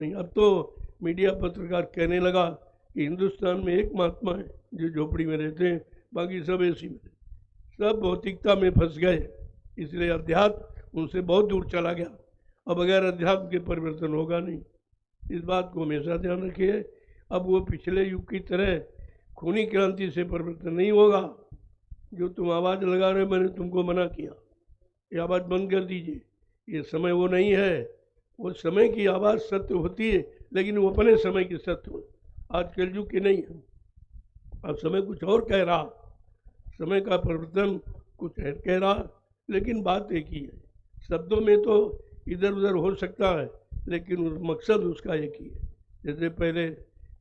नहीं। अब तो मीडिया पत्रकार कहने लगा कि हिंदुस्तान में एक महात्मा है जो झोपड़ी में रहते हैं, बाकी सब एसी में, सब भौतिकता में फंस गए, इसलिए अध्यात्म उनसे बहुत दूर चला गया। अब बगैर अध्यात्म के परिवर्तन होगा नहीं, इस बात को हमेशा ध्यान रखिए। अब वो पिछले युग की तरह खूनी क्रांति से परिवर्तन नहीं होगा। जो तुम आवाज़ लगा रहे हो, मैंने तुमको मना किया, ये आवाज़ बंद कर दीजिए, ये समय वो नहीं है। वो समय की आवाज़ सत्य होती है, लेकिन वो अपने समय की सत्य हो, आज कलयुग की नहीं है। अब समय कुछ और कह रहा, समय का परिवर्तन कुछ और कह रहा, लेकिन बात एक ही है। शब्दों में तो इधर उधर हो सकता है, लेकिन मकसद उसका एक ही है। जैसे पहले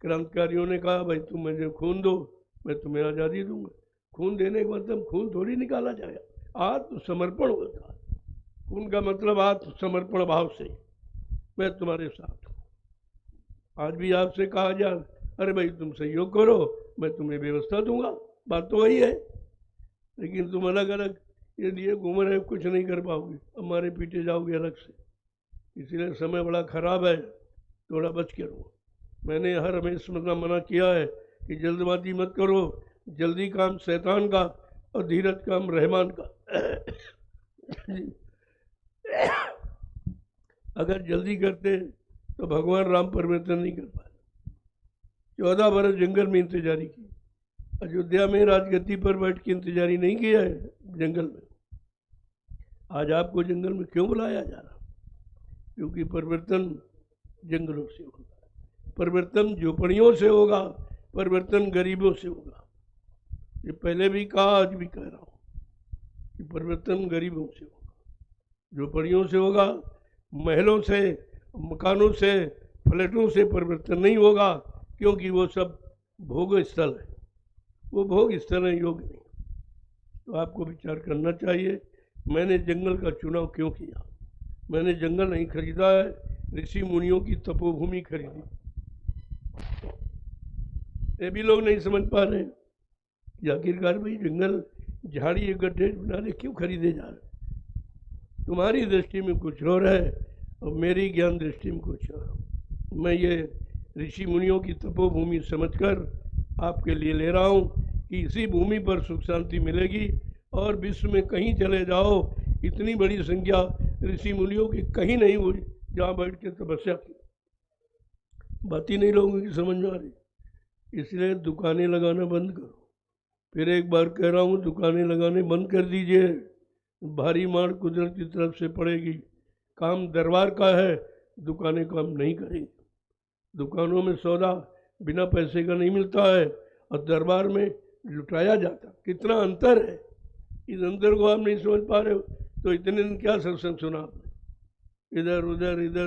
क्रांतिकारियों ने कहा, भाई तुम मुझे खून दो, मैं तुम्हें आज़ादी दूंगा। खून देने का मतलब खून थोड़ी निकाला जाएगा, आत्मसमर्पण होता है। खून का मतलब आत्मसमर्पण भाव से मैं तुम्हारे साथ हूँ। आज भी आपसे कहा जाए, अरे भाई तुम सहयोग करो, मैं तुम्हें व्यवस्था दूंगा, बात तो वही है। लेकिन तुम अलग अलग ये लिए घूम रहे, कुछ नहीं कर पाओगे, हमारे पीछे जाओगे अलग से। इसलिए समय बड़ा खराब है, थोड़ा बच के रहो। मैंने हर हमेशा मना किया है कि जल्दबाजी मत करो, जल्दी काम शैतान का और धीरज काम रहमान का। अगर जल्दी करते तो भगवान राम परिवर्तन नहीं कर पाए। 14 बरस जंगल में इंतजारी की, अयोध्या में राजगद्दी पर बैठ के इंतजारी नहीं किया है जंगल में। आज आपको जंगल में क्यों बुलाया जा रहा? क्योंकि परिवर्तन जंगलों से होगा, परिवर्तन झोपड़ियों से होगा, परिवर्तन गरीबों से होगा। ये पहले भी कहा, आज भी कह रहा हूँ कि परिवर्तन गरीबों से होगा, झोपड़ियों से होगा, महलों से, मकानों से, फ्लैटों से परिवर्तन नहीं होगा, क्योंकि वो सब भोग स्थल है, वो भोग स्थल है, योग नहीं। तो आपको विचार करना चाहिए, मैंने जंगल का चुनाव क्यों किया। मैंने जंगल नहीं खरीदा है, ऋषि मुनियों की तपोभूमि खरीदी। ये भी लोग नहीं समझ पा रहे हैं कि आखिरकार भाई जंगल झाड़ी गड्ढे बनाने क्यों खरीदे जा रहे। तुम्हारी दृष्टि में कुछ और है और मेरी ज्ञान दृष्टि में कुछ और। मैं ये ऋषि मुनियों की तपोभूमि समझकर आपके लिए ले रहा हूँ कि इसी भूमि पर सुख शांति मिलेगी। और विश्व में कहीं चले जाओ, इतनी बड़ी संख्या ऋषि मुनियों की कहीं नहीं हुई जहाँ बैठ के तपस्या की। बात ही नहीं लोगों की समझ में आ रही। इसलिए दुकानें लगाना बंद करो। फिर एक बार कह रहा हूँ, दुकानें लगाने बंद कर दीजिए, भारी मार कुदरत की तरफ से पड़ेगी। काम दरबार का है, दुकानें काम नहीं करेंगी। दुकानों में सौदा बिना पैसे का नहीं मिलता है और दरबार में लुटाया जाता। कितना अंतर है, इस अंतर को आप नहीं समझ पा रहे हो। तो इतने दिन क्या सत्संग सुना आपने, इधर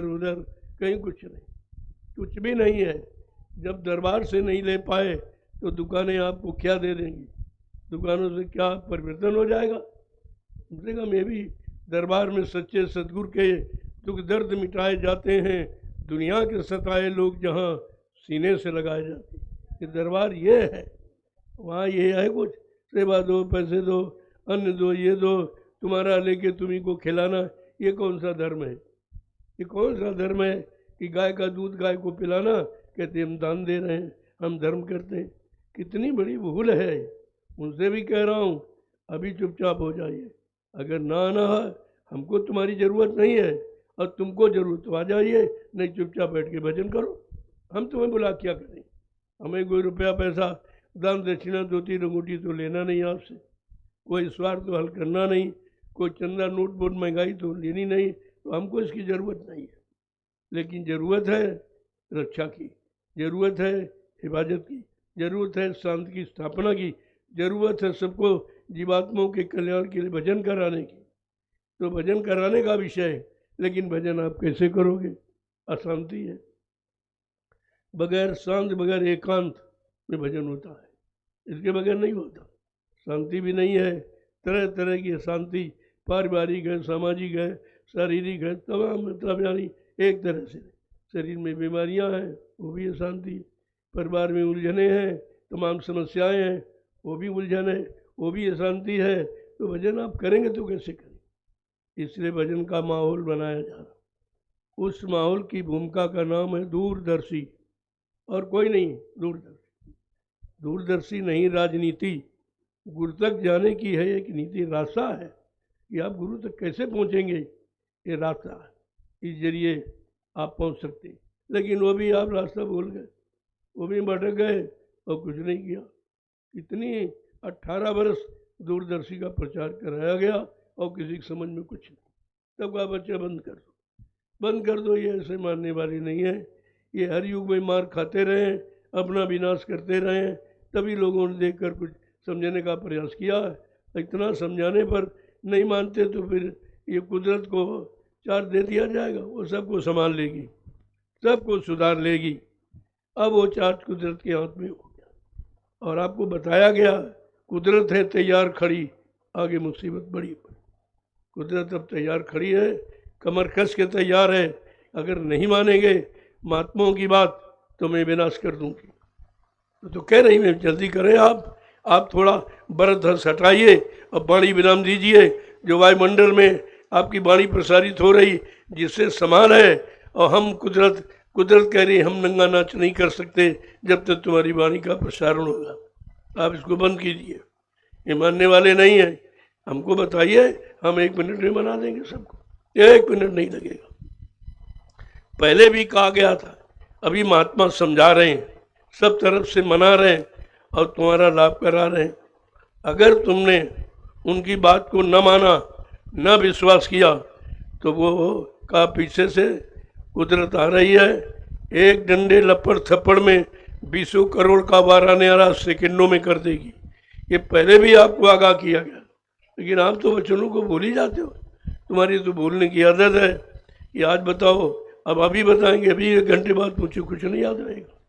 उधर कहीं कुछ नहीं, कुछ भी नहीं है। जब दरबार से नहीं ले पाए तो दुकानें आपको क्या दे देंगी, दुकानों से क्या परिवर्तन हो जाएगा। कम से कम ये भी दरबार में सच्चे सदगुरु के दुख दर्द मिटाए जाते हैं, दुनिया के सताए लोग जहाँ सीने से लगाए जाते हैं। ये दरबार ये है, वहाँ ये है कुछ सेवा दो, पैसे दो, अन्न दो, ये दो, तुम्हारा लेके तुम्ही को खिलाना। ये कौन सा धर्म है, ये कौन सा धर्म है कि गाय का दूध गाय को पिलाना, कहते हम दान दे रहे हैं, हम धर्म करते हैं। कितनी बड़ी भूल है। उनसे भी कह रहा हूँ, अभी चुपचाप हो जाइए। अगर ना आना है, हमको तुम्हारी ज़रूरत नहीं है, और तुमको ज़रूरत तो आ जाइए, नहीं चुपचाप बैठ के भजन करो। हम तुम्हें बुला क्या करें, हमें कोई रुपया पैसा दान दक्षिणा 2-3 अंगूठी तो लेना नहीं आपसे, कोई स्वार्थ तो हल करना नहीं, कोई चंदा नोट बोट महंगाई तो लेनी नहीं, तो हमको इसकी ज़रूरत नहीं है। लेकिन ज़रूरत है रक्षा की, ज़रूरत है हिफाजत की, ज़रूरत है शांति की स्थापना की, ज़रूरत है सबको जीवात्माओं के कल्याण के लिए भजन कराने की। तो भजन कराने का विषय है, लेकिन भजन आप कैसे करोगे, अशांति है। बगैर शांत, बगैर एकांत में भजन होता है, इसके बगैर नहीं होता। शांति भी नहीं है, तरह तरह की अशांति, पारिवारिक है, सामाजिक है, शारीरिक है, तमाम मतलब यानी एक तरह से शरीर में बीमारियां हैं, वो भी अशांति। परिवार में उलझने हैं, तमाम समस्याएं हैं, वो भी उलझन है, वो भी अशांति है। तो भजन आप करेंगे तो कैसे करें। इसलिए भजन का माहौल बनाया जा रहा। उस माहौल की भूमिका का नाम है दूरदर्शी, और कोई नहीं। दूरदर्शी नहीं राजनीति, गुरु तक जाने की है एक नीति, रास्ता है कि आप गुरु तक कैसे पहुंचेंगे, ये रास्ता है, इस जरिए आप पहुंच सकते हैं। लेकिन वो भी आप रास्ता भूल गए, वो भी भटक गए और कुछ नहीं किया। इतनी 18 वर्ष दूरदर्शी का प्रचार कराया गया और किसी की समझ में कुछ नहीं। तब का बच्चा बंद कर दो, ये ऐसे मानने वाले नहीं है। ये हर युग में मार खाते रहे, अपना विनाश करते रहे, तभी लोगों ने देखकर कुछ समझने का प्रयास किया। इतना समझाने पर नहीं मानते तो फिर ये कुदरत को चार्ज दे दिया जाएगा, वो सबको संभाल लेगी, सबको सुधार लेगी। अब वो चार्ज कुदरत के हाथ में हो गया और आपको बताया गया कुदरत है तैयार खड़ी, आगे मुसीबत बड़ी। कुदरत अब तैयार खड़ी है, कमर कस के तैयार है। अगर नहीं मानेंगे महात्माओं की बात तो मैं विनाश कर दूंगी। तो कह रही मैं जल्दी करें आप थोड़ा बरत हंस हटाइए और वाणी विराम दीजिए। जो वायुमंडल में आपकी वाणी प्रसारित हो रही जिससे समान है, और हम कुदरत कह रही हम नंगा नाच नहीं कर सकते जब तक तुम्हारी वाणी का प्रसारण होगा। आप इसको बंद कीजिए, ये मानने वाले नहीं हैं। हमको बताइए, हम 1 मिनट में बना देंगे सबको, 1 मिनट नहीं लगेगा। पहले भी कहा गया था, अभी महात्मा समझा रहे हैं, सब तरफ से मना रहे हैं और तुम्हारा लाभ करा रहे हैं। अगर तुमने उनकी बात को न माना, न विश्वास किया, तो वो का पीछे से कुदरत आ रही है, एक डंडे लपड़ थप्पड़ में 20 करोड़ का वारा न्यारा सेकंडों में कर देगी। ये पहले भी आपको आगाह किया गया, लेकिन आप तो वचनों को भूल ही जाते हो। तुम्हारी तो भूलने की आदत है। ये आज बताओ, अब अभी बताएंगे, अभी 1 घंटे बाद पूछो, कुछ नहीं याद रहेगा।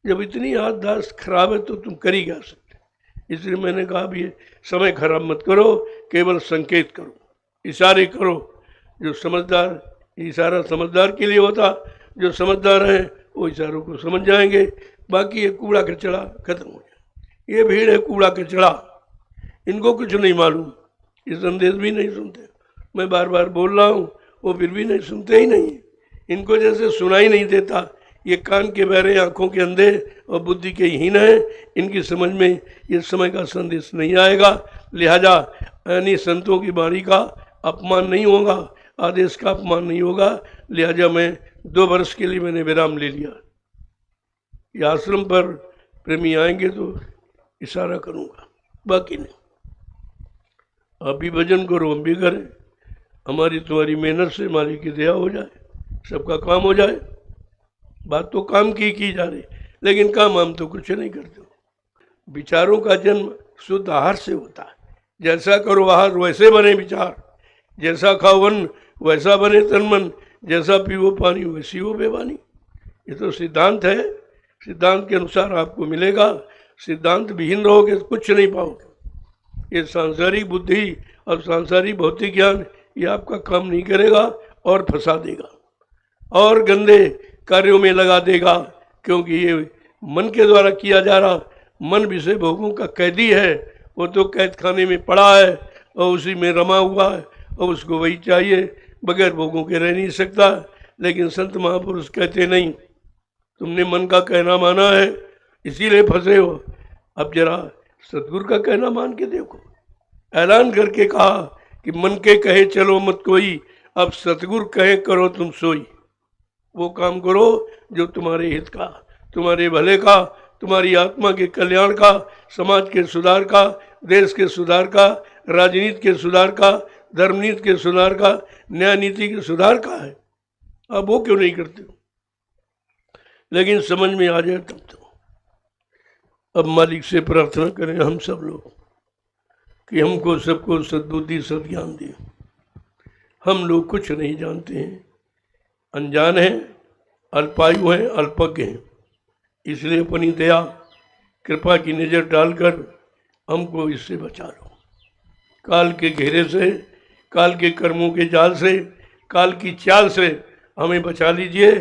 जब इतनी याददाश्त खराब है तो तुम कर ही क्या सकते। इसलिए मैंने कहा भी समय खराब मत करो, केवल संकेत करो, इशारे करो। जो समझदार, इशारा समझदार के लिए होता, जो समझदार हैं वो इशारों को समझ जाएंगे। बाकी ये कूड़ा कचड़ा खत्म हो जाए। ये भीड़ है कूड़ा कचड़ा, इनको कुछ नहीं मालूम, ये संदेश भी नहीं सुनते। मैं बार बार बोल रहा हूँ, वो फिर भी नहीं सुनते ही नहीं। इनको जैसे सुनाई नहीं देता, ये कान के बहरे, आंखों के अंधे और बुद्धि के हीन है। इनकी समझ में ये समय का संदेश नहीं आएगा। लिहाजा यानी संतों की वाणी का अपमान नहीं होगा, आदेश का अपमान नहीं होगा। लिहाजा मैं 2 वर्ष के लिए मैंने विराम ले लिया। ये आश्रम पर प्रेमी आएंगे तो इशारा करूँगा, बाकी नहीं। आप भी भजन करो, हम भी करें। हमारी तुम्हारी मेहनत से मालिक की दया हो जाए, सबका काम हो जाए। बात तो काम की जा रही, लेकिन काम हम तो कुछ नहीं करते। विचारों का जन्म शुद्ध आहार से होता है। जैसा करो आहार वैसे बने विचार, जैसा खाओ अन्न वैसा बने तन मन, जैसा पीओ पानी वैसी हो बेबानी। ये तो सिद्धांत है, सिद्धांत के अनुसार आपको मिलेगा। सिद्धांत विहीन रहोगे तो कुछ नहीं पाओगे। ये सांसारिक बुद्धि और सांसारिक भौतिक ज्ञान ये आपका काम नहीं करेगा और फंसा देगा और गंदे कार्यों में लगा देगा, क्योंकि ये मन के द्वारा किया जा रहा। मन विषय भोगों का कैदी है, वो तो कैद खाने में पड़ा है और उसी में रमा हुआ है और उसको वही चाहिए, बगैर भोगों के रह नहीं सकता। लेकिन संत महापुरुष कहते नहीं, तुमने मन का कहना माना है इसीलिए फंसे हो। अब जरा सतगुरु का कहना मान के देखो। ऐलान करके कहा कि मन के कहे चलो मत कोई, अब सतगुरु कहे करो तुम सोई। वो काम करो जो तुम्हारे हित का, तुम्हारे भले का, तुम्हारी आत्मा के कल्याण का, समाज के सुधार का, देश के सुधार का, राजनीति के सुधार का, धर्मनीति के सुधार का, न्याय नीति के सुधार का है। अब वो क्यों नहीं करते हो? लेकिन समझ में आ जाए तब तो। अब मालिक से प्रार्थना करें हम सब लोग कि हमको सबको सद्बुद्धि सद्ज्ञान दे। हम लोग कुछ नहीं जानते हैं, अनजान हैं, अल्पायु हैं, अल्पज्ञ हैं। इसलिए अपनी दया कृपा की नज़र डालकर हमको इससे बचा लो। काल के घेरे से, काल के कर्मों के जाल से, काल की चाल से हमें बचा लीजिए।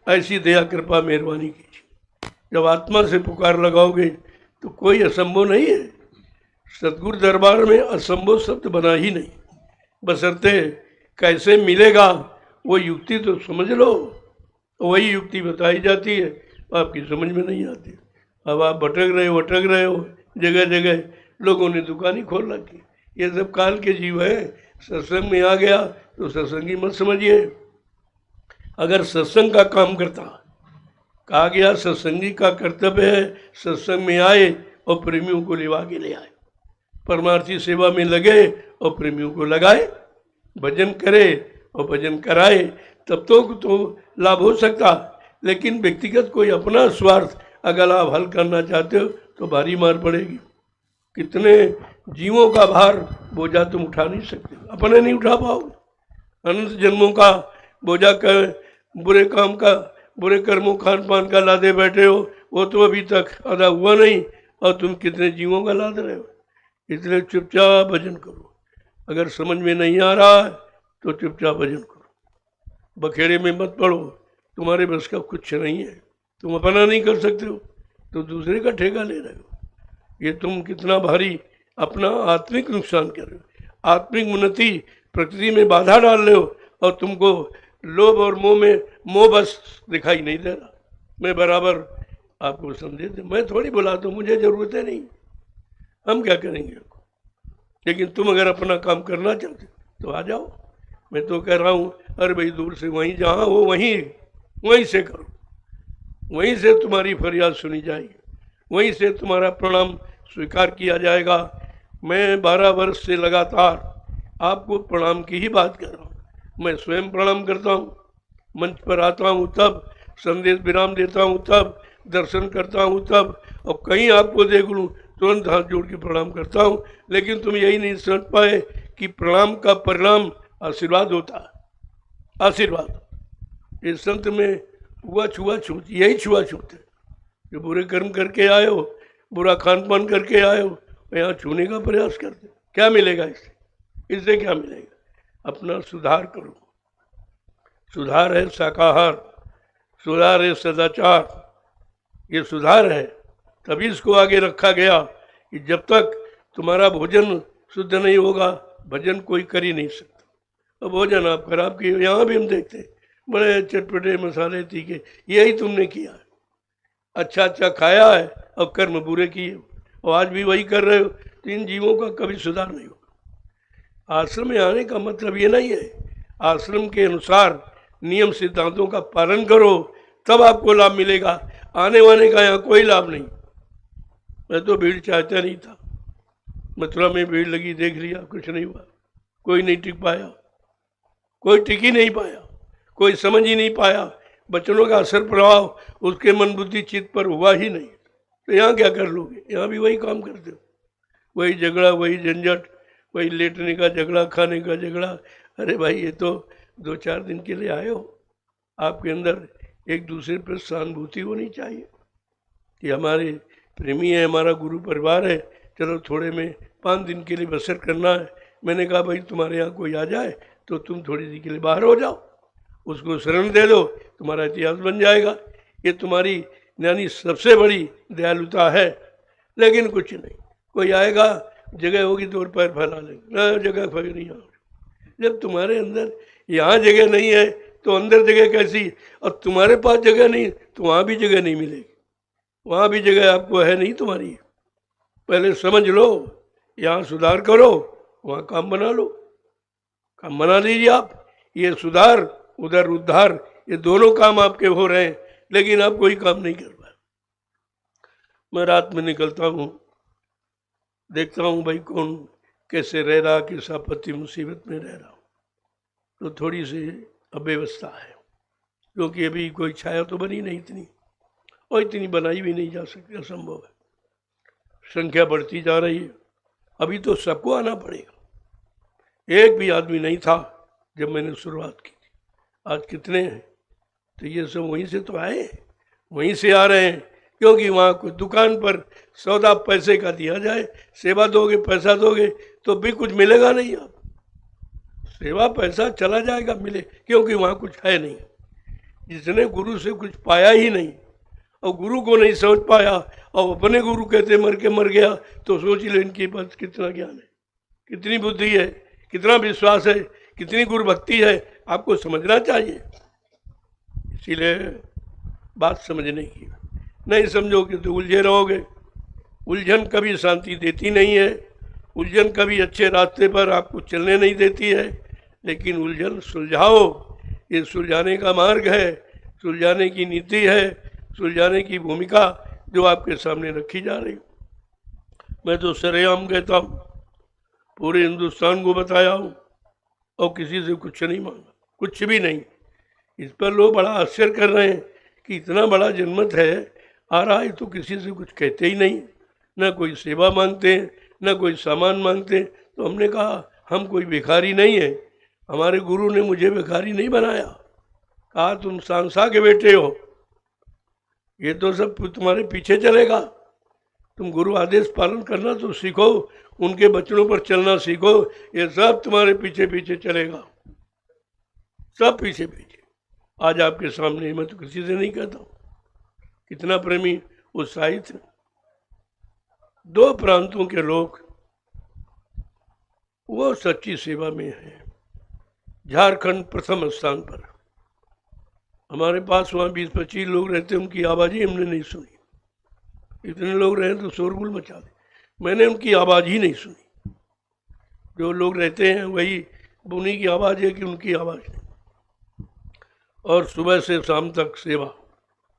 ऐसी दया कृपा मेहरबानी कीजिए। जब आत्मा से पुकार लगाओगे तो कोई असंभव नहीं है। सतगुरु दरबार में असंभव शब्द बना ही नहीं, बशर्ते कैसे मिलेगा वो युक्ति तो समझ लो, वही युक्ति बताई जाती है, आपकी समझ में नहीं आती। अब आप भटक रहे हो जगह जगह, लोगों ने दुकान ही खोल रखी। ये सब काल के जीव है। सत्संग में आ गया तो सत्संगी मत समझिए। अगर सत्संग का काम करता, कहा गया सत्संगी का कर्तव्य है सत्संग में आए और प्रेमियों को लिवा के ले आए, परमार्थी सेवा में लगे और प्रेमियों को लगाए, भजन करे और भजन कराए, तब तो लाभ हो सकता। लेकिन व्यक्तिगत कोई अपना स्वार्थ अगर आप हल करना चाहते हो तो भारी मार पड़ेगी। कितने जीवों का भार बोझा तुम उठा नहीं सकते, अपने नहीं उठा पाओगे। अनंत जन्मों का बोझा कर बुरे काम का, बुरे कर्मों खान पान का लादे बैठे हो, वो तो अभी तक आधा हुआ नहीं और तुम कितने जीवों का लाद रहे हो। इसलिए चुपचाप भजन करो। अगर समझ में नहीं आ रहा है तो चुपचाप भजन करो, बखेड़े में मत पड़ो। तुम्हारे बस का कुछ नहीं है, तुम अपना नहीं कर सकते हो तो दूसरे का ठेका ले रहे हो। ये तुम कितना भारी अपना आत्मिक नुकसान कर रहे हो, आत्मिक उन्नति प्रकृति में बाधा डाल रहे हो। और तुमको लोभ और मोह बस दिखाई नहीं दे रहा। मैं बराबर आपको समझे थे, मैं थोड़ी बुलाता हूँ, मुझे जरूरत है नहीं, हम क्या करेंगे। लेकिन तुम अगर अपना काम करना चाहते तो आ जाओ। मैं तो कह रहा हूँ अरे भाई दूर से वहीं जहाँ हो वहीं से करो, वहीं से तुम्हारी फरियाद सुनी जाएगी, वहीं से तुम्हारा प्रणाम स्वीकार किया जाएगा। मैं 12 वर्ष से लगातार आपको प्रणाम की ही बात कर रहा हूँ। मैं स्वयं प्रणाम करता हूँ, मंच पर आता हूँ तब, संदेश विराम देता हूँ तब, दर्शन करता हूँ तब, और कहीं आपको देख लूँ तुरंत हाथ जोड़ के प्रणाम करता हूँ। लेकिन तुम यही नहीं समझ पाए कि प्रणाम का परिणाम आशीर्वाद होता है। आशीर्वाद इस संत में हुआ छुआछूत, यही छुआछूत है। जो बुरे कर्म करके आए हो, बुरा खान पान करके आए हो, यहाँ छूने का प्रयास करते, क्या मिलेगा इससे क्या मिलेगा। अपना सुधार करो। सुधार है शाकाहार, सुधार है सदाचार, ये सुधार है। तभी इसको आगे रखा गया कि जब तक तुम्हारा भोजन शुद्ध नहीं होगा भजन कोई कर ही नहीं सकता। और भोजन आप खराब किए, यहाँ भी हम देखते हैं बड़े चटपटे मसाले तीखे, यही तुमने किया है। अच्छा अच्छा खाया है और कर्म बुरे किए और आज भी वही कर रहे हो, तो इन जीवों का कभी सुधार नहीं होगा। आश्रम में आने का मतलब ये नहीं है, आश्रम के अनुसार नियम सिद्धांतों का पालन करो तब आपको लाभ मिलेगा। आने वाने का यहाँ कोई लाभ नहीं। मैं तो भीड़ चाहता नहीं था, मथुरा में भीड़ लगी, देख लिया, कुछ नहीं हुआ, कोई नहीं टिक पाया, कोई टिक ही नहीं पाया, कोई समझ ही नहीं पाया। बच्चों का असर प्रभाव उसके मन बुद्धि चित्त पर हुआ ही नहीं। तो यहाँ क्या कर लोगे, यहाँ भी वही काम करते हो, वही झगड़ा, वही झंझट, वही लेटने का झगड़ा, खाने का झगड़ा। अरे भाई ये तो 2-4 दिन के लिए आए हो, आपके अंदर एक दूसरे पर सहानुभूति होनी चाहिए कि हमारे प्रेमी है, हमारा गुरु परिवार है, चलो थोड़े में 5 दिन के लिए बसर करना है। मैंने कहा भाई तुम्हारे यहाँ कोई आ जाए तो तुम थोड़ी देर के लिए बाहर हो जाओ, उसको शरण दे दो, तुम्हारा इतिहास बन जाएगा। ये तुम्हारी यानी सबसे बड़ी दयालुता है। लेकिन कुछ नहीं, कोई आएगा, जगह होगी तो पैर फैला लेंगे, जगह फैल नहीं आओ। जब तुम्हारे अंदर यहाँ जगह नहीं है तो अंदर जगह कैसी, और तुम्हारे पास जगह नहीं तो वहाँ भी जगह नहीं मिलेगी, वहाँ भी जगह आपको है नहीं तुम्हारी। पहले समझ लो, यहाँ सुधार करो, वहाँ काम बना लो, काम बना लीजिए आप। ये सुधार उधर उद्धार, ये दोनों काम आपके हो रहे हैं, लेकिन आप कोई काम नहीं कर पाए। मैं रात में निकलता हूँ, देखता हूँ भाई कौन कैसे रह रहा, किस आपत्ति मुसीबत में रह रहा, तो थोड़ी सी अव्यवस्था है, क्योंकि अभी कोई छाया तो बनी नहीं इतनी, और इतनी बनाई भी नहीं जा सकती, असंभव है। संख्या बढ़ती जा रही है, अभी तो सबको आना पड़ेगा। एक भी आदमी नहीं था जब मैंने शुरुआत की थी, आज कितने हैं। तो ये सब वहीं से तो आए, वहीं से आ रहे हैं, क्योंकि वहाँ कोई दुकान पर सौदा पैसे का दिया जाए, सेवा दोगे पैसा दोगे तो भी कुछ मिलेगा नहीं। आप सेवा पैसा चला जाएगा, मिले, क्योंकि वहाँ कुछ है नहीं। जिसने गुरु से कुछ पाया ही नहीं और गुरु को नहीं समझ पाया और अपने गुरु कहते मर के मर गया, तो सोच लो इनके पास कितना ज्ञान है, कितनी बुद्धि है, कितना विश्वास है, कितनी गुरु भक्ति है, आपको समझना चाहिए। इसीलिए बात समझने की, नहीं समझोगे तो उलझे रहोगे। उलझन कभी शांति देती नहीं है, उलझन कभी अच्छे रास्ते पर आपको चलने नहीं देती है, लेकिन उलझन सुलझाओ, ये सुलझाने का मार्ग है, सुलझाने की नीति है, सुलझाने की भूमिका जो आपके सामने रखी जा रही। मैं तो सरेआम कहता हूँ, पूरे हिंदुस्तान को बताया हूँ और किसी से कुछ नहीं मांगा, कुछ भी नहीं। इस पर लोग बड़ा आश्चर्य कर रहे हैं कि इतना बड़ा जनमत है, आ रहा है तो किसी से कुछ कहते ही नहीं, ना कोई सेवा मांगते हैं, ना कोई सामान मांगते हैं। तो हमने कहा हम कोई भिखारी नहीं है, हमारे गुरु ने मुझे भिखारी नहीं बनाया। कहा तुम सांसा के बेटे हो, ये तो सब तुम्हारे पीछे चलेगा, तुम गुरु आदेश पालन करना तो सीखो, उनके वचनों पर चलना सीखो, ये सब तुम्हारे पीछे पीछे चलेगा, सब पीछे पीछे। आज आपके सामने मैं तो किसी से नहीं कहता हूँ, कितना प्रेमी उत्साहित है। दो प्रांतों के लोग वो सच्ची सेवा में हैं। झारखंड प्रथम स्थान पर, हमारे पास वहाँ 20-25 लोग रहते, उनकी आवाज़ ही हमने नहीं सुनी। इतने लोग रहे तो शोरगुल मचा दे, मैंने उनकी आवाज़ ही नहीं सुनी। जो लोग रहते हैं वही उन्हीं की आवाज़ है कि उनकी आवाज़ नहीं। और सुबह से शाम तक सेवा,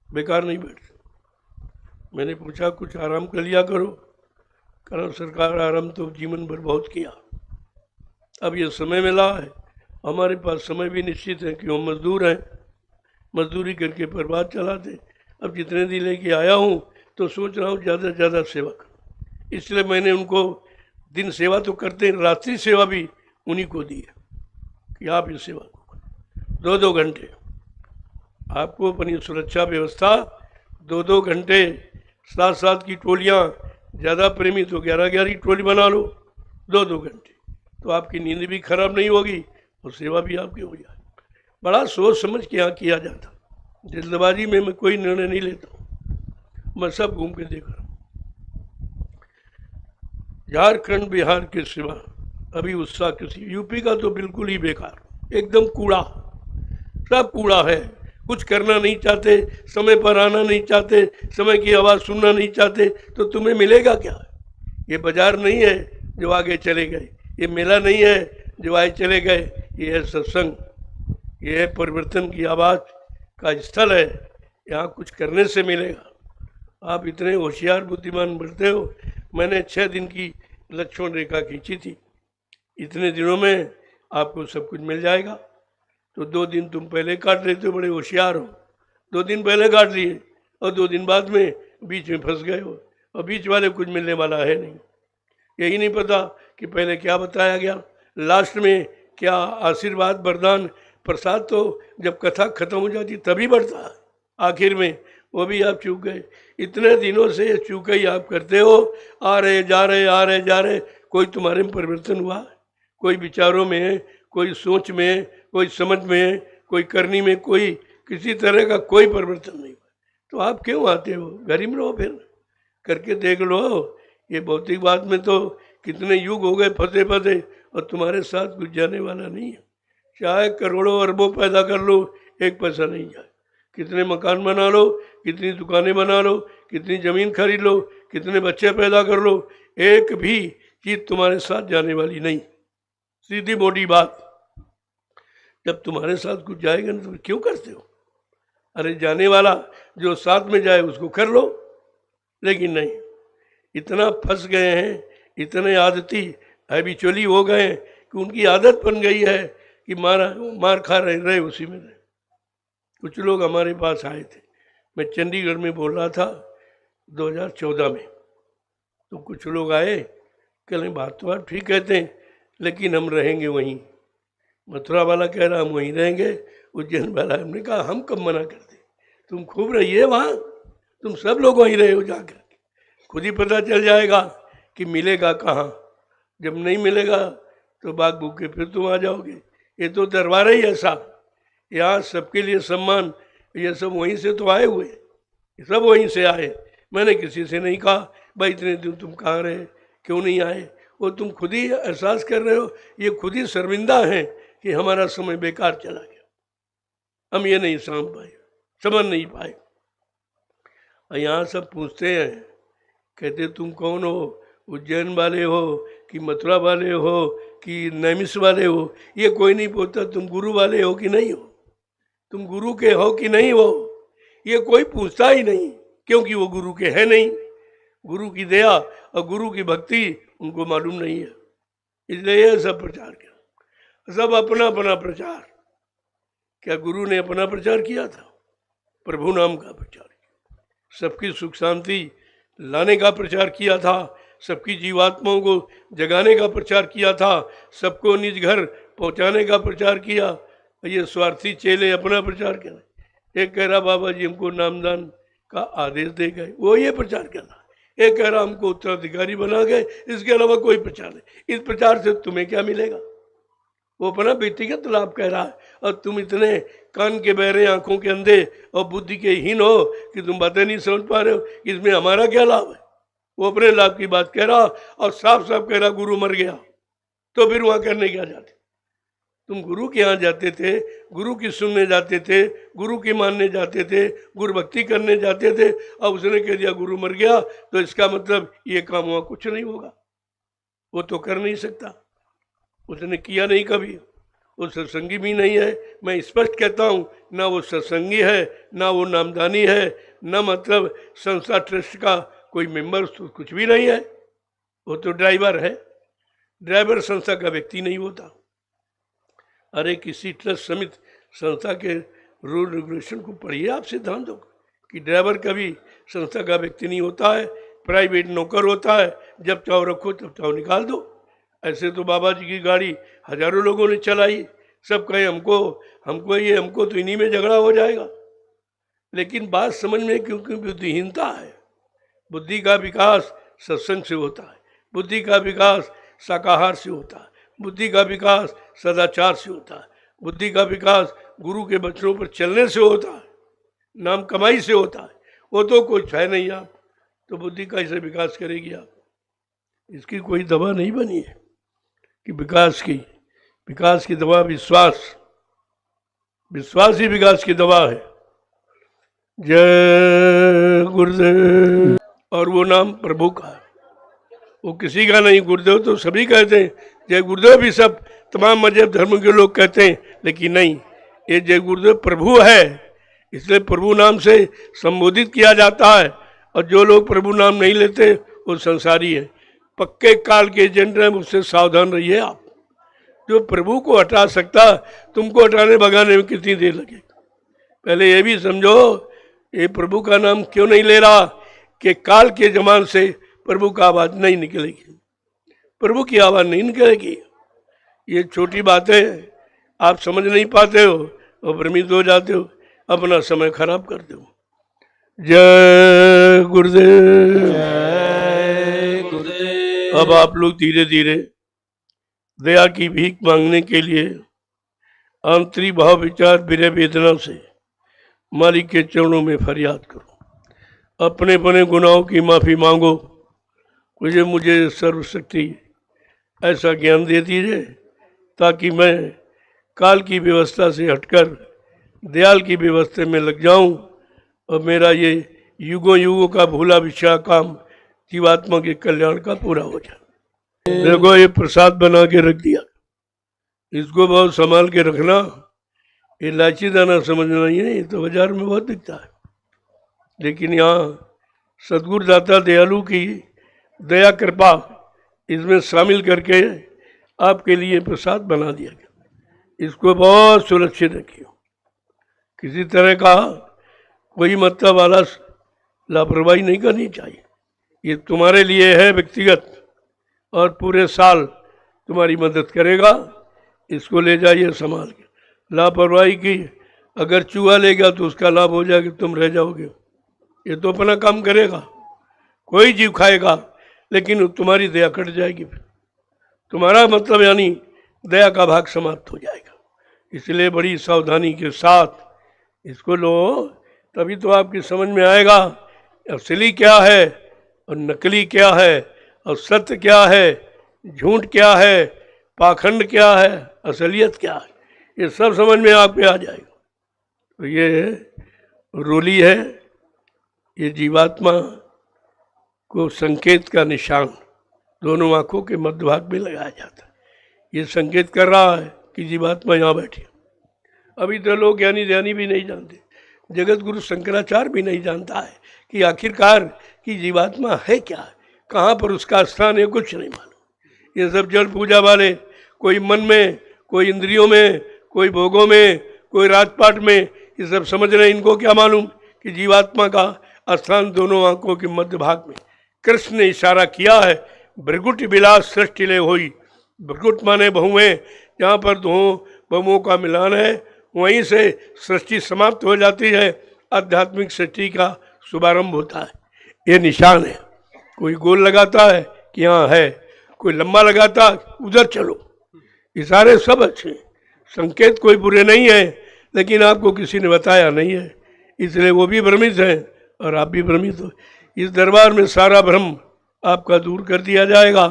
बेकार नहीं बैठते। मैंने पूछा कुछ आराम कर लिया करो, कारण सरकार आराम तो जीवन भर बहुत किया, अब ये समय मिला है, हमारे पास समय भी निश्चित है कि हम मजदूर हैं, मजदूरी करके परिवार चलाते। अब जितने दिन लेके आया हूँ तो सोच रहा हूँ ज़्यादा से ज़्यादा सेवा करूँ, इसलिए मैंने उनको दिन सेवा तो करते हैं, रात्रि सेवा भी उन्हीं को दी है कि आप इस सेवा को 2-2 घंटे, आपको अपनी सुरक्षा व्यवस्था 2-2 घंटे, 7-7 की टोलियाँ, ज़्यादा प्रेमी तो 11-11 टोली बना लो, 2-2 घंटे, तो आपकी नींद भी खराब नहीं होगी और सेवा भी आपकी हो जाए। बड़ा सोच समझ के यहाँ किया जाता, जल्दबाजी में मैं कोई निर्णय नहीं लेता हूँ, मैं सब घूम के देख रहा हूँ। झारखंड बिहार के सिवा अभी उत्साह किसी, यूपी का तो बिल्कुल ही बेकार, एकदम कूड़ा, सब कूड़ा है, कुछ करना नहीं चाहते, समय पर आना नहीं चाहते, समय की आवाज़ सुनना नहीं चाहते, तो तुम्हें मिलेगा क्या? ये बाजार नहीं है जो आगे चले गए, ये मेला नहीं है जो आए चले गए, ये है सत्संग, ये है परिवर्तन की आवाज़ का स्थल है, यहाँ कुछ करने से मिलेगा। आप इतने होशियार बुद्धिमान बनते हो, मैंने 6 दिन की लक्ष्मण रेखा खींची थी, इतने दिनों में आपको सब कुछ मिल जाएगा। तो 2 दिन तुम पहले काट लेते हो, बड़े होशियार हो, 2 दिन पहले काट लिए और 2 दिन बाद में बीच में फंस गए हो, और बीच वाले कुछ मिलने वाला है नहीं। यही नहीं पता कि पहले क्या बताया गया, लास्ट में क्या आशीर्वाद वरदान प्रसाद तो जब कथा खत्म हो जाती तभी बढ़ता है, आखिर में वो भी आप चूक गए। इतने दिनों से चूक ही आप करते हो, आ रहे जा रहे, आ रहे जा रहे, कोई तुम्हारे में परिवर्तन हुआ? कोई विचारों में, कोई सोच में, कोई समझ में, कोई करनी में, कोई किसी तरह का कोई परिवर्तन नहीं हुआ। तो आप क्यों आते हो? घर ही में रहो, फिर करके देख लो। ये भौतिकवाद में तो कितने युग हो गए फंसे फंसे, और तुम्हारे साथ कुछ जाने वाला नहीं है। चाहे करोड़ों अरबों पैदा कर लो, एक पैसा नहीं जाए। कितने मकान बना लो, कितनी दुकानें बना लो, कितनी ज़मीन खरीद लो, कितने बच्चे पैदा कर लो, एक भी चीज़ तुम्हारे साथ जाने वाली नहीं। सीधी मोटी बात, जब तुम्हारे साथ कुछ जाएगा ना तो क्यों करते हो? अरे जाने वाला जो साथ में जाए उसको कर लो, लेकिन नहीं, इतना फंस गए हैं, इतने आदती हैबिचुअली हो गए हैं कि उनकी आदत बन गई है कि मार खा रहे उसी में रहे। कुछ लोग हमारे पास आए थे, मैं चंडीगढ़ में बोल रहा था 2014 में, तो कुछ लोग आए, कहें बात तो आप ठीक कहते हैं, लेकिन हम रहेंगे वहीं। मथुरा वाला कह रहा हम वहीं रहेंगे, उज्जैन वाला, हमने कहा हम कब मना करते, तुम खूब रहिए वहाँ, तुम सब लोग वहीं रहे हो जाकर, खुद ही पता चल जाएगा कि मिलेगा कहाँ। जब नहीं मिलेगा तो बाग भूखे फिर तुम आ जाओगे। ये तो दरबार ही ऐसा, यहाँ सबके लिए सम्मान, ये सब वहीं से तो आए हुए, सब वहीं से आए। मैंने किसी से नहीं कहा भाई इतने दिन तुम कहाँ रहे, क्यों नहीं आए, वो तुम खुद ही एहसास कर रहे हो, ये खुद ही शर्मिंदा हैं कि हमारा समय बेकार चला गया, हम ये नहीं समझ नहीं पाए। और यहाँ सब पूछते हैं, कहते तुम कौन हो, उज्जैन वाले हो कि मथुरा वाले हो कि नैमिष वाले हो? ये कोई नहीं पूछता तुम गुरु वाले हो कि नहीं हो, तुम गुरु के हो कि नहीं हो, ये कोई पूछता ही नहीं, क्योंकि वो गुरु के हैं नहीं। गुरु की दया और गुरु की भक्ति उनको मालूम नहीं है, इसलिए ये सब प्रचार किया, सब अपना अपना प्रचार। क्या गुरु ने अपना प्रचार किया था? प्रभु नाम का प्रचार किया, सबकी सुख शांति लाने का प्रचार किया था, सबकी जीवात्माओं को जगाने का प्रचार किया था, सबको निज घर पहुंचाने का प्रचार किया। ये स्वार्थी चेले अपना प्रचार कर रहे। एक कह रहा बाबा जी हमको नामदान का आदेश दे गए, वो ये प्रचार कर रहा। एक कह रहा हमको उत्तराधिकारी बना गए, इसके अलावा कोई प्रचार नहीं। इस प्रचार से तुम्हें क्या मिलेगा? वो अपना व्यक्तिगत लाभ कह रहा है, और तुम इतने कान के बहरे, आंखों के अंधे और बुद्धि के हीन हो कि तुम बातें नहीं समझ पा रहे हो, इसमें हमारा क्या लाभ है? वो अपने लाभ की बात कह रहा और साफ साफ कह रहा गुरु मर गया, तो फिर वहां करने क्या जाते? तुम गुरु के यहाँ जाते थे, गुरु की सुनने जाते थे, गुरु की मानने जाते थे, गुरु भक्ति करने जाते थे, अब उसने कह दिया गुरु मर गया, तो इसका मतलब ये काम हुआ कुछ नहीं होगा। वो तो कर नहीं सकता, उसने किया नहीं कभी, वो सत्संगी भी नहीं है। मैं स्पष्ट कहता हूँ, ना वो सत्संगी है, ना वो नामदानी है, ना मतलब संस्था ट्रस्ट का कोई मेंबर, कुछ भी नहीं है। वो तो ड्राइवर है, ड्राइवर संस्था का व्यक्ति नहीं होता। अरे किसी ट्रस्ट समिति संस्था के रूल रेगुलेशन को पढ़िए आप सिद्धांतों को, कि ड्राइवर कभी संस्था का व्यक्ति नहीं होता है, प्राइवेट नौकर होता है, जब चाहो रखो तब चाहो निकाल दो। ऐसे तो बाबा जी की गाड़ी हजारों लोगों ने चलाई, सब कहे हमको तो इन्हीं में झगड़ा हो जाएगा। लेकिन बात समझ में, क्योंकि बुद्धिहीनता है। बुद्धि का विकास सत्संग से होता है, बुद्धि का विकास शाकाहार से होता है, बुद्धि का विकास सदाचार से होता है, बुद्धि का विकास गुरु के वचनों पर चलने से होता है, नाम कमाई से होता है। वो तो कुछ है नहीं, आप तो बुद्धि कैसे विकास करेगी आप? इसकी कोई दवा नहीं बनी है कि विकास की दवा विश्वास ही विकास की दवा है। जय गुरुदेव। और वो नाम प्रभु का है, वो किसी का नहीं। गुरुदेव तो सभी कहते हैं, जय गुरुदेव भी सब तमाम मजहब धर्म के लोग कहते हैं, लेकिन नहीं, ये जय गुरुदेव प्रभु है, इसलिए प्रभु नाम से संबोधित किया जाता है। और जो लोग प्रभु नाम नहीं लेते वो संसारी है, पक्के काल के एजेंट हैं, उससे सावधान रहिए आप। जो प्रभु को हटा सकता, तुमको हटाने भगाने में कितनी देर लगेगी? पहले ये भी समझो, ये प्रभु का नाम क्यों नहीं ले रहा कि काल के जमान से प्रभु का आवाज नहीं निकलेगी, प्रभु की आवाज नहीं निकलेगी। ये छोटी बातें आप समझ नहीं पाते हो और भ्रमित हो जाते हो, अपना समय खराब करते हो। जय गुरुदेव। जय गुरुदेव। अब आप लोग धीरे धीरे दया की भीख मांगने के लिए आंतरिक भाव विचार विरह वेदना से मालिक के चरणों में फरियाद करो, अपने अपने गुनाहों की माफी मांगो। मुझे सर्वशक्ति ऐसा ज्ञान दे दीजिए ताकि मैं काल की व्यवस्था से हटकर दयाल की व्यवस्था में लग जाऊं और मेरा ये युगों युगों का भूला बिछा काम जीवात्मा के कल्याण का पूरा हो जाए। देखो ये प्रसाद बना के रख दिया, इसको बहुत संभाल के रखना। इलायची दाना समझना नहीं है, ये तो बाजार में बहुत दिखता है, लेकिन यहाँ सदगुरु दाता दयालु की दया कृपा इसमें शामिल करके आपके लिए प्रसाद बना दिया गया। इसको बहुत सुरक्षित रखिए, किसी तरह का कोई मतलब वाला लापरवाही नहीं करनी चाहिए। ये तुम्हारे लिए है व्यक्तिगत, और पूरे साल तुम्हारी मदद करेगा। इसको ले जाइए संभाल के। लापरवाही की अगर चूहा लेगा तो उसका लाभ हो जाएगा, तुम रह जाओगे। ये तो अपना काम करेगा, कोई जीव खाएगा, लेकिन तुम्हारी दया कट जाएगी, फिर तुम्हारा मतलब यानी दया का भाग समाप्त हो जाएगा। इसलिए बड़ी सावधानी के साथ इसको लो, तभी तो आपकी समझ में आएगा असली क्या है और नकली क्या है, और सत्य क्या है, झूठ क्या है, पाखंड क्या है, असलियत क्या है, ये सब समझ में आप पे आ जाएगा। तो ये रोली है, ये जीवात्मा को संकेत का निशान दोनों आंखों के मध्य भाग में लगाया जाता है। ये संकेत कर रहा है कि जीवात्मा यहाँ बैठी। अभी तो लोग ज्ञानी ध्यानी भी नहीं जानते, जगत गुरु शंकराचार्य भी नहीं जानता है कि आखिरकार कि जीवात्मा है क्या है, कहाँ पर उसका स्थान है, कुछ नहीं मालूम। ये सब जड़ पूजा वाले, कोई मन में, कोई इंद्रियों में, कोई भोगों में, कोई राजपाट में, ये सब समझ रहे हैं। इनको क्या मालूम कि जीवात्मा का स्थान दोनों आंखों के मध्य भाग में। कृष्ण ने इशारा किया है, भृगुट विलास सृष्टि ले होई। भृगुट माने बहुएं, जहाँ पर दो बहुओं का मिलान है वहीं से सृष्टि समाप्त हो जाती है, आध्यात्मिक सृष्टि का शुभारंभ होता है। ये निशान है। कोई गोल लगाता है कि यहाँ है, कोई लंबा लगाता उधर चलो। इशारे सब अच्छे, संकेत कोई बुरे नहीं है, लेकिन आपको किसी ने बताया नहीं है, इसलिए वो भी भ्रमित है और आप भी भ्रमित हो। इस दरबार में सारा भ्रम आपका दूर कर दिया जाएगा।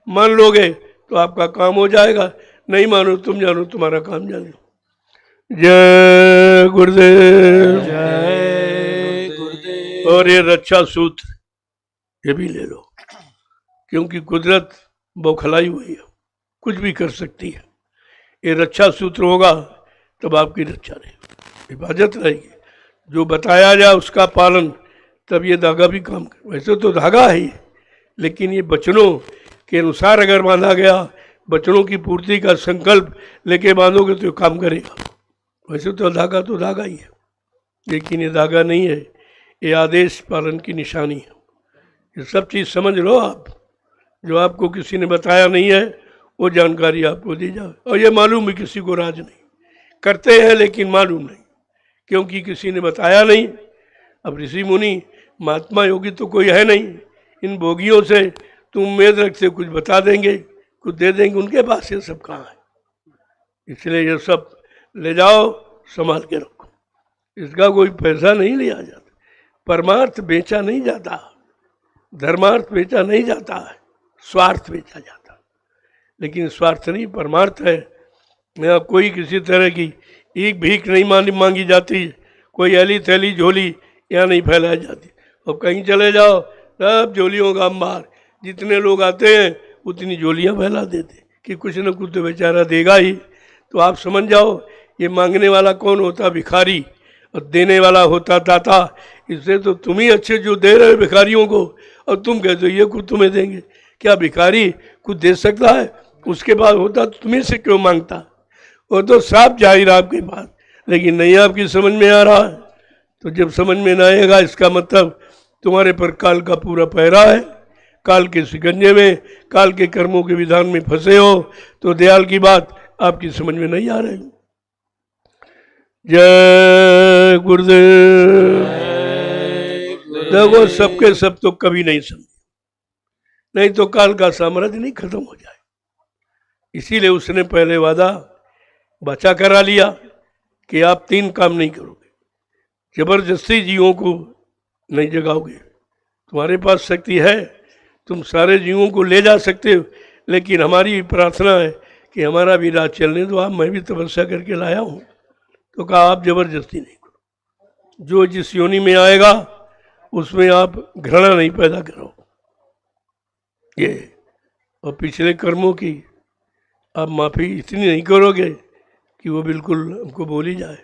मान लोगे तो आपका काम हो जाएगा, नहीं मानो तुम जानो तुम्हारा काम जाने। जय गुरुदेव, जय गुरुदेव। और ये रक्षा सूत्र ये भी ले लो, क्योंकि कुदरत बौखलाई हुई है, कुछ भी कर सकती है। ये रक्षा सूत्र होगा तब आपकी रक्षा रहेगी, हिफाजत रहेगी। जो बताया जाए उसका पालन, तब ये धागा भी काम करे। वैसे तो धागा है, लेकिन ये वचनों के अनुसार अगर बांधा गया, वचनों की पूर्ति का संकल्प लेके बांधोगे तो काम करेगा। वैसे तो धागा ही है, लेकिन ये धागा नहीं है, ये आदेश पालन की निशानी है। ये सब चीज़ समझ लो आप। जो आपको किसी ने बताया नहीं है वो जानकारी आपको दी जाए। और ये मालूम भी किसी को राज नहीं, करते हैं लेकिन मालूम नहीं, क्योंकि किसी ने बताया नहीं। अब ऋषि मुनि महात्मा योगी तो कोई है नहीं, इन भोगियों से तुम उम्मीद रखते कुछ बता देंगे, कुछ दे देंगे, उनके पास ये सब कहाँ है। इसलिए ये सब ले जाओ, संभाल के रखो। इसका कोई पैसा नहीं लिया जाता, परमार्थ बेचा नहीं जाता, धर्मार्थ बेचा नहीं जाता है, स्वार्थ बेचा जाता। लेकिन स्वार्थ नहीं, परमार्थ है। यहाँ कोई किसी तरह की एक भीख नहीं मांगी जाती, कोई ऐली थैली झोली यहाँ नहीं फैलाई जाती। और कहीं चले जाओ सब झोलियों का अंबार, जितने लोग आते हैं उतनी झोलियाँ फैला देते कि कुछ न कुछ तो बेचारा देगा ही। तो आप समझ जाओ ये मांगने वाला कौन होता, भिखारी, और देने वाला होता दाता। इससे तो तुम ही अच्छे जो दे रहे हो भिखारियों को, और तुम कहते हो ये कुछ तुम्हें देंगे। क्या भिखारी कुछ दे सकता है? उसके पास होता तो तुम्हें से क्यों मांगता? वो तो साफ जाहिर आपके पास, लेकिन नहीं आपकी समझ में आ रहा है। तो जब समझ में ना आएगा, इसका मतलब तुम्हारे पर काल का पूरा पहरा है, काल के शिकंजे में, काल के कर्मों के विधान में फंसे हो। तो दयाल की बात आपकी समझ में नहीं आ रही। जय गुरुदेव। देखो सबके सब तो कभी नहीं समझे, नहीं तो काल का साम्राज्य नहीं खत्म हो जाए। इसीलिए उसने पहले वादा बचा करा लिया कि आप 3 काम नहीं करोगे। जबरदस्ती जीवों को नहीं जगाओगे। तुम्हारे पास शक्ति है, तुम सारे जीवों को ले जा सकते हो, लेकिन हमारी प्रार्थना है कि हमारा भी राज चलने दो। आप, मैं भी तपस्या करके लाया हूँ। तो कहा आप जबरदस्ती नहीं करो, जो जिस योनि में आएगा उसमें आप घृणा नहीं पैदा करो। ये और पिछले कर्मों की आप माफ़ी इतनी नहीं करोगे कि वो बिल्कुल हमको बोली जाए।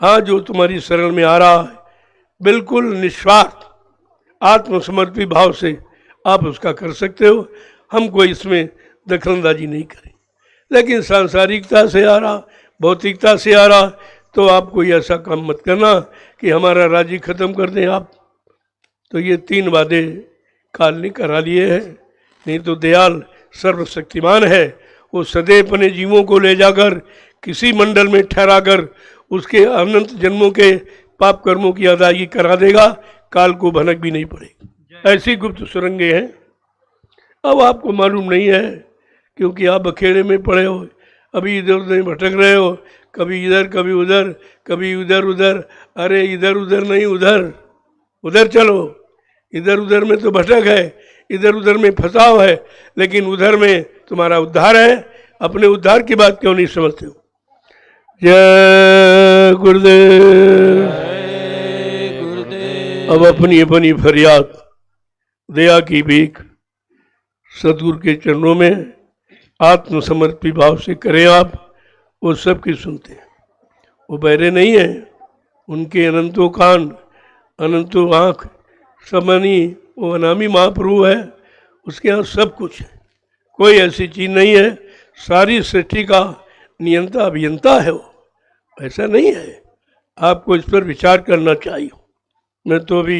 हाँ, जो तुम्हारी शरण में आ रहा है बिल्कुल निस्वार्थ आत्मसमर्पित भाव से आप उसका कर सकते हो। हम कोई इसमें दखलंदाजी नहीं करें। लेकिन सांसारिकता से आ रहा, भौतिकता से आ रहा, तो आप कोई ऐसा काम मत करना कि हमारा राज्य खत्म कर दें आप। तो ये 3 वादे काल ने करा लिए हैं। नहीं तो दयाल सर्वशक्तिमान है, वो सदैव अपने जीवों को ले जाकर किसी मंडल में ठहराकर उसके अनंत जन्मों के पाप कर्मों की अदायगी करा देगा। काल को भनक भी नहीं पड़ेगी। ऐसी गुप्त सुरंगें हैं। अब आपको मालूम नहीं है, क्योंकि आप अखेड़े में पड़े हो, अभी इधर उधर भटक रहे हो, कभी इधर कभी उधर, कभी इधर उधर। अरे इधर उधर नहीं, उधर उधर चलो। इधर उधर में तो भटक है, इधर उधर में फंसाव है, लेकिन उधर में तुम्हारा उद्धार है। अपने उद्धार की बात क्यों नहीं समझते हो? जय गुरुदेव। जय गुरुदेव। अब अपनी अपनी फरियाद दया की भीख सदगुरु के चरणों में आत्मसमर्पी भाव से करें आप। वो सबकी सुनते हैं, वो बहरे नहीं है, उनके अनंतो कान अनंतो आँख समनी, वो अनामी महाप्रभु है, उसके यहाँ सब कुछ है, कोई ऐसी चीज़ नहीं है। सारी सृष्टि का नियंता अभियंता है वो, ऐसा नहीं है। आपको इस पर विचार करना चाहिए। मैं तो अभी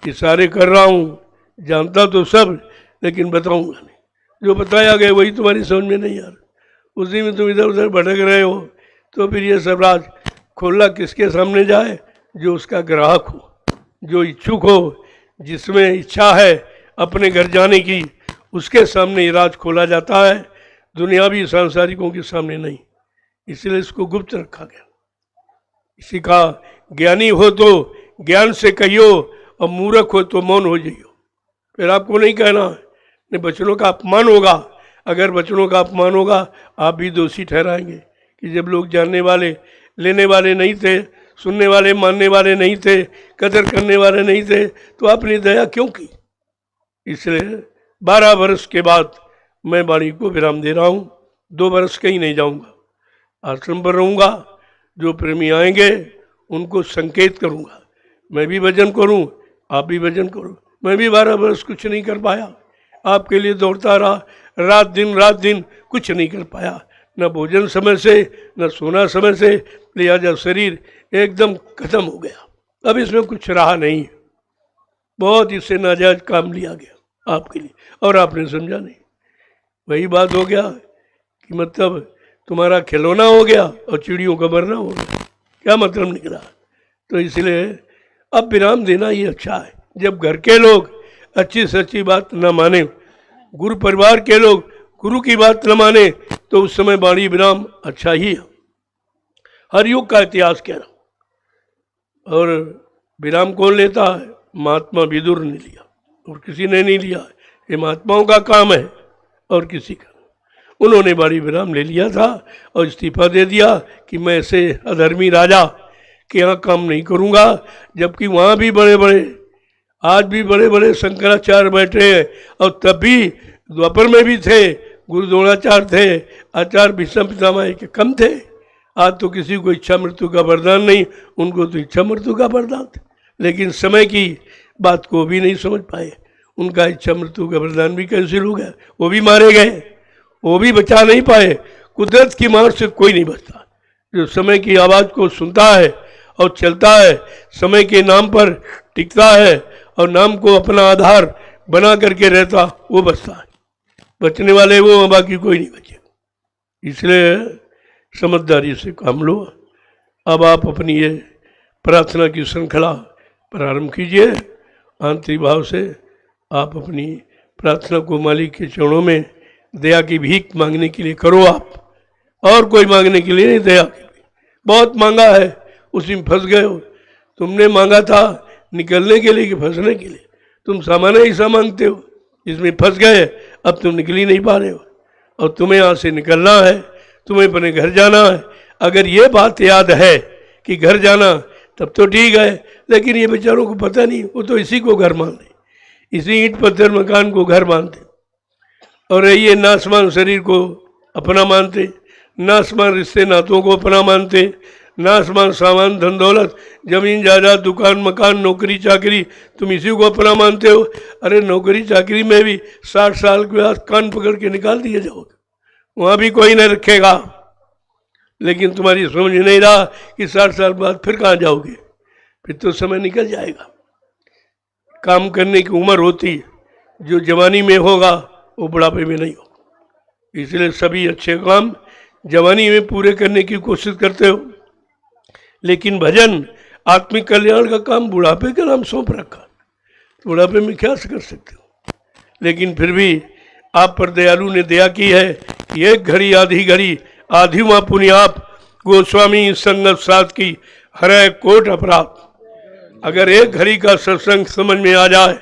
इशारे कर रहा हूँ, जानता तो सब, लेकिन बताऊंगा नहीं। जो बताया गया वही तुम्हारी समझ में नहीं आ रहा, उसी में तुम इधर उधर भटक रहे हो। तो फिर ये सब राज खोलना किसके सामने जाए? जो उसका ग्राहक हो, जो इच्छुक हो, जिसमें इच्छा है अपने घर जाने की, उसके सामने ये राज खोला जाता है, दुनियावी सांसारिकों के सामने नहीं। इसलिए इसको गुप्त रखा गया। इसी का ज्ञानी हो तो ज्ञान से कहियो, और मूर्ख हो तो मौन हो जाइयो। फिर आपको नहीं कहना नहीं, वचनों का अपमान होगा। अगर वचनों का अपमान होगा, आप भी दोषी ठहराएंगे कि जब लोग जानने वाले लेने वाले नहीं थे, सुनने वाले मानने वाले नहीं थे, कदर करने वाले नहीं थे, तो आपने दया क्यों की? इसलिए 12 वर्ष के बाद मैं वाणी को विराम दे रहा हूँ। 2 वर्ष कहीं नहीं जाऊँगा, आश्रम पर रहूँगा। जो प्रेमी आएंगे उनको संकेत करूँगा, मैं भी भजन करूँ, आप भी भजन करो। मैं भी 12 वर्ष कुछ नहीं कर पाया, आपके लिए दौड़ता रहा, रात दिन कुछ नहीं कर पाया। न भोजन समय से, न सोना समय से, लिहाजा शरीर एकदम खत्म हो गया। अब इसमें कुछ रहा नहीं है। बहुत इससे नाजायज काम लिया गया आपके लिए, और आपने समझा नहीं। वही बात हो गया कि मतलब तुम्हारा खिलौना हो गया और चिड़ियों का मरना हो गया। क्या मतलब निकला? तो इसलिए अब विराम देना ये अच्छा है। जब घर के लोग अच्छी सच्ची बात न माने, गुरु परिवार के लोग गुरु की बात न माने, तो उस समय वाणी विराम अच्छा ही है। हर युग का इतिहास कह रहा हूँ। और विराम कौन लेता है? महात्मा विदुर ने लिया, और किसी ने नहीं लिया। ये महात्माओं का काम है और किसी का। उन्होंने वाणी विराम ले लिया था और इस्तीफा दे दिया कि मैं ऐसे अधर्मी राजा के यहाँ काम नहीं करूँगा। जबकि वहाँ भी बड़े बड़े, आज भी बड़े बड़े शंकराचार्य बैठे हैं, और तब भी द्वापर में भी थे, गुरु द्रोणाचार्य थे, आचार्य भीष्म पितामह के कम थे। आज तो किसी को इच्छा मृत्यु का वरदान नहीं, उनको तो इच्छा मृत्यु का वरदान था। लेकिन समय की बात को भी नहीं समझ पाए। उनका इच्छा मृत्यु का वरदान भी कैंसिल हो गया, वो भी मारे गए, वो भी बचा नहीं पाए। कुदरत की मार से कोई नहीं बचता। जो समय की आवाज़ को सुनता है और चलता है, समय के नाम पर टिकता है और नाम को अपना आधार बना करके रहता, वो बचता है। बचने वाले वो, बाकी कोई नहीं बचे। इसलिए समझदारी से काम लो। अब आप अपनी ये प्रार्थना की श्रृंखला प्रारंभ कीजिए। आंतरिक भाव से आप अपनी प्रार्थना को मालिक के चरणों में दया की भीख मांगने के लिए करो आप, और कोई मांगने के लिए नहीं। दया की भीख बहुत मांगा है, उसी में फंस गए हो। तुमने मांगा था निकलने के लिए कि फंसने के लिए? तुम सामान्य ऐसा मांगते हो, इसमें फंस गए, अब तुम निकल ही नहीं पा रहे हो। और तुम्हें यहाँ से निकलना है, तुम्हें अपने घर जाना है। अगर ये बात याद है कि घर जाना, तब तो ठीक है। लेकिन ये बेचारों को पता नहीं, वो तो इसी को घर मानते, इसी ईंट पत्थर मकान को घर मानते, और ये नासमान शरीर को अपना मानते, नासमान रिश्ते नातों को अपना मानते, नासमान सामान धन दौलत जमीन जायदाद दुकान मकान नौकरी चाकरी, तुम इसी को अपना मानते हो। अरे नौकरी चाकरी में भी 60 साल के बाद कान पकड़ के निकाल दिए जाओगे, वहाँ भी कोई नहीं रखेगा। लेकिन तुम्हारी समझ नहीं रहा कि 60 साल बाद फिर कहाँ जाओगे? फिर तो समय निकल जाएगा। काम करने की उम्र होती है, जो जवानी में होगा वो बुढ़ापे में नहीं होगा। इसलिए सभी अच्छे काम जवानी में पूरे करने की कोशिश करते हो, लेकिन भजन आत्मिक कल्याण का काम बुढ़ापे का नाम सौंप रखा। तो बुढ़ापे में क्या कर सकते हो? लेकिन फिर भी आप पर दयालु ने दया की है कि एक घड़ी आधी घड़ी आधी माँ पुण्याप गोस्वामी संगत साथ की हरे कोट अपराध। अगर एक घड़ी का सत्संग समझ में आ जाए,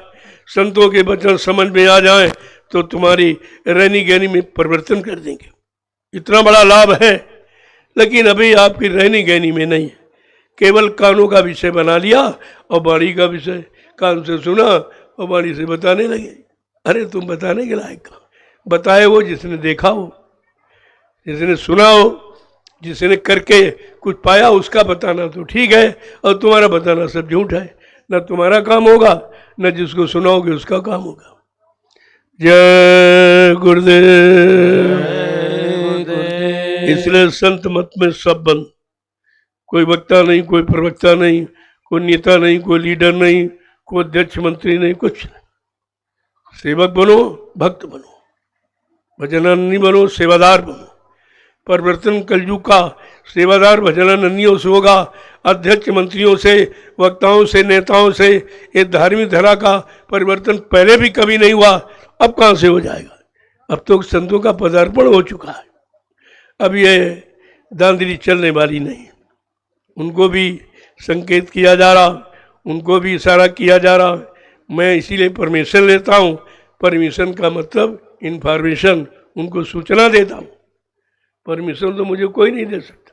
संतों के वचन समझ में आ जाए, तो तुम्हारी रहनी गहनी में परिवर्तन कर देंगे। इतना बड़ा लाभ है, लेकिन अभी आपकी रहनी गहनी में नहीं है। केवल कानों का विषय बना लिया और वाणी का विषय कान से सुना और वाणी से बताने लगे। अरे तुम बताने के लायक कहाँ? बताए वो जिसने देखा हो, जिसने सुना हो, जिसने करके कुछ पाया, उसका बताना तो ठीक है, और तुम्हारा बताना सब झूठ है। न तुम्हारा काम होगा, न जिसको सुनाओगे उसका काम होगा। जय गुरुदेव। इसलिए संत मत में सब बंद, कोई वक्ता नहीं, कोई प्रवक्ता नहीं, कोई नेता नहीं, कोई लीडर नहीं, कोई अध्यक्ष मंत्री नहीं, कुछ नहीं। सेवक बनो, भक्त बनो, भजनानंदी बनो, सेवादार बनो। परिवर्तन कलयुग का सेवादार भजनानंदियों से होगा, अध्यक्ष मंत्रियों से, वक्ताओं से, नेताओं से। ये धार्मिक धारा का परिवर्तन पहले भी कभी नहीं हुआ, अब कहाँ से हो जाएगा? अब तो संतों का पदार्पण हो चुका है। अब ये दांधली चलने वाली नहीं, उनको भी संकेत किया जा रहा, उनको भी इशारा किया जा रहा। मैं इसीलिए परमिशन लेता हूँ। परमिशन का मतलब इन्फॉर्मेशन, उनको सूचना देता हूँ। परमिशन तो मुझे कोई नहीं दे सकता।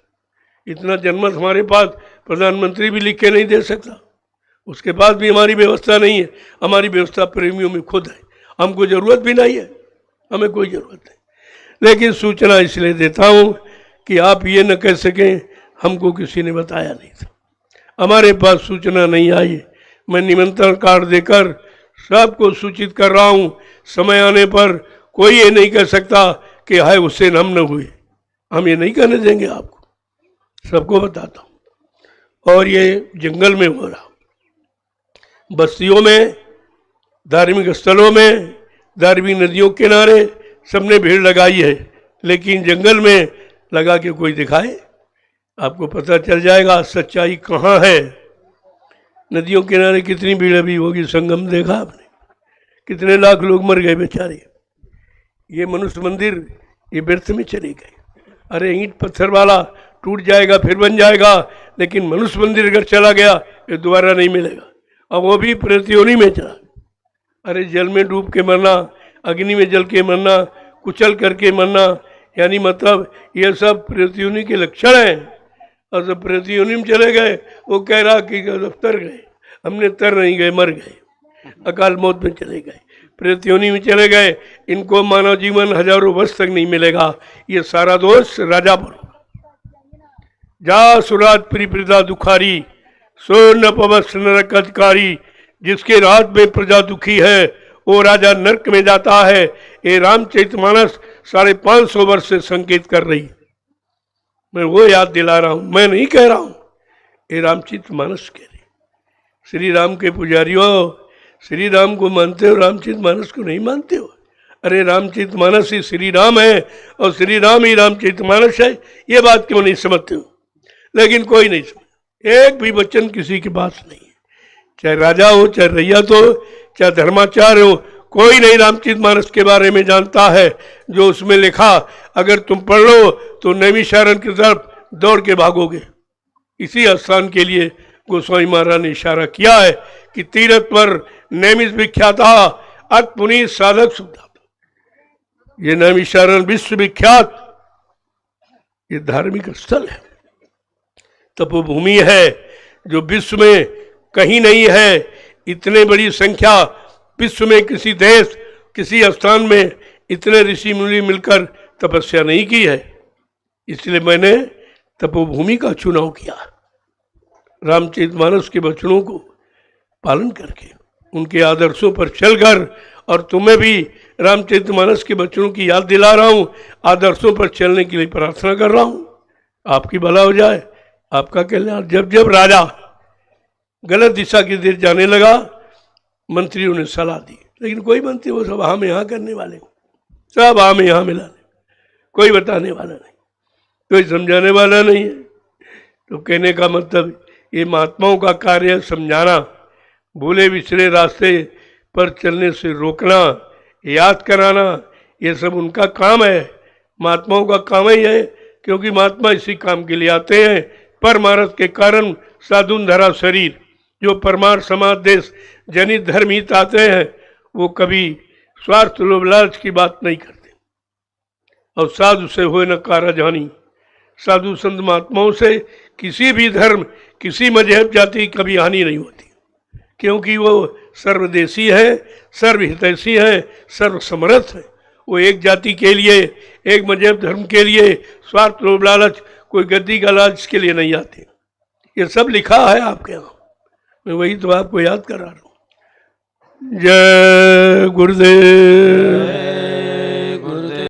इतना जनमत हमारे पास प्रधानमंत्री भी लिख के नहीं दे सकता। उसके पास भी हमारी व्यवस्था नहीं है। हमारी व्यवस्था प्रेमियों में खुद है, हमको जरूरत भी नहीं है, हमें कोई ज़रूरत नहीं। लेकिन सूचना इसलिए देता हूँ कि आप ये न कह सकें हमको किसी ने बताया नहीं था, हमारे पास सूचना नहीं आई। मैं निमंत्रण कार्ड देकर सबको सूचित कर रहा हूँ। समय आने पर कोई ये नहीं कह सकता कि हाय उससे हम न हुए, हम ये नहीं कहने देंगे आपको, सबको बताता हूँ। और ये जंगल में हो रहा, बस्तियों में, धार्मिक स्थलों में, धार्मिक नदियों के किनारे सबने भीड़ लगाई है, लेकिन जंगल में लगा के कोई दिखाए, आपको पता चल जाएगा सच्चाई कहाँ है। नदियों के किनारे कितनी भीड़ अभी होगी, संगम देखा आपने, कितने लाख लोग मर गए बेचारे। ये मनुष्य मंदिर ये व्यर्थ में चले गए। अरे ईंट पत्थर वाला टूट जाएगा फिर बन जाएगा, लेकिन मनुष्य मंदिर अगर चला गया ये दोबारा नहीं मिलेगा, और वो भी प्रतियोनी में चला। अरे जल में डूब के मरना, अग्नि में जल के मरना, कुचल करके मरना, यानी मतलब ये सब प्रतियोनी के लक्षण हैं। और जब प्रतियोनी में चले गए, वो कह रहा कि तर गए, हमने तर नहीं गए, मर गए, अकाल मौत में चले गए, प्रतियोनी में चले गए। इनको मानव जीवन हजारों वर्ष तक नहीं मिलेगा। ये सारा दोष राजा पर। जा सुराज प्रिप्रदा दुखारी, सो न पवस नरक अधिकारी। जिसके राज में प्रजा दुखी है वो राजा नरक में जाता है। ये रामचरितमानस 550 वर्ष से संकेत कर रही। मैं वो याद दिला रहा हूँ, मैं नहीं कह रहा हूँ, ये रामचरितमानस कह रही। श्री राम के पुजारियों, श्री राम को मानते हो, रामचरितमानस को नहीं मानते हो? अरे रामचरितमानस ही श्री राम है और श्री राम ही रामचरितमानस है। ये बात क्यों नहीं समझते हो? लेकिन कोई नहीं समझ, एक भी वचन किसी के पास नहीं है, चाहे राजा हो, चाहे रैयत हो, चाहे धर्माचार्य हो, कोई नहीं रामचरितमानस के बारे में जानता है। जो उसमें लिखा अगर तुम पढ़ लो तो नैमिषारण्य की तरफ दौड़ के भागोगे। इसी स्थान के लिए गोस्वामी महाराज ने इशारा किया है कि तीरथ पर नैमिष विख्याता अत पुनीत साधक सुधा। ये नैमिषारण्य विश्व विख्यात ये धार्मिक स्थल है, तपोभूमि है, जो विश्व में कहीं नहीं है। इतने बड़ी संख्या विश्व में किसी देश, किसी स्थान में इतने ऋषि मुनि मिलकर तपस्या नहीं की है। इसलिए मैंने तपोभूमि का चुनाव किया, रामचरितमानस के वचनों को पालन करके, उनके आदर्शों पर चलकर। और तुम्हें भी रामचरितमानस के वचनों की याद दिला रहा हूँ, आदर्शों पर चलने के लिए प्रार्थना कर रहा हूँ, आपकी भला हो जाए, आपका कल्याण। जब जब राजा गलत दिशा की तरफ जाने लगा, मंत्रियों ने सलाह दी, लेकिन कोई मंत्री वो सब हम यहाँ करने वाले, सब हम यहाँ मिलाने, कोई बताने वाला नहीं, कोई समझाने वाला नहीं है। तो कहने का मतलब ये महात्माओं का कार्य है समझाना, भूले बिछड़े रास्ते पर चलने से रोकना, याद कराना, ये सब उनका काम है। महात्माओं का काम ही है, क्योंकि महात्मा इसी काम के लिए आते हैं। परमार्थ के कारण साधुन धरा शरीर, जो परमार्थ समाज देश जनित धर्महित आते हैं, वो कभी स्वार्थ लोभ लालच की बात नहीं करते। और साधु से हो न कारा जानी। साधु संत महात्माओं से किसी भी धर्म, किसी मजहब, जाति की कभी हानि नहीं होती, क्योंकि वो सर्वदेशी है, सर्वहितैषी है, सर्वसमर्थ है। वो एक जाति के लिए, एक मजहब धर्म के लिए स्वार्थ लोभ लालच, कोई गद्दी का लालच के लिए नहीं आते। ये सब लिखा है आपके यहाँ, मैं वही तो आपको याद करा रहा हूँ। जय गुरुदेव।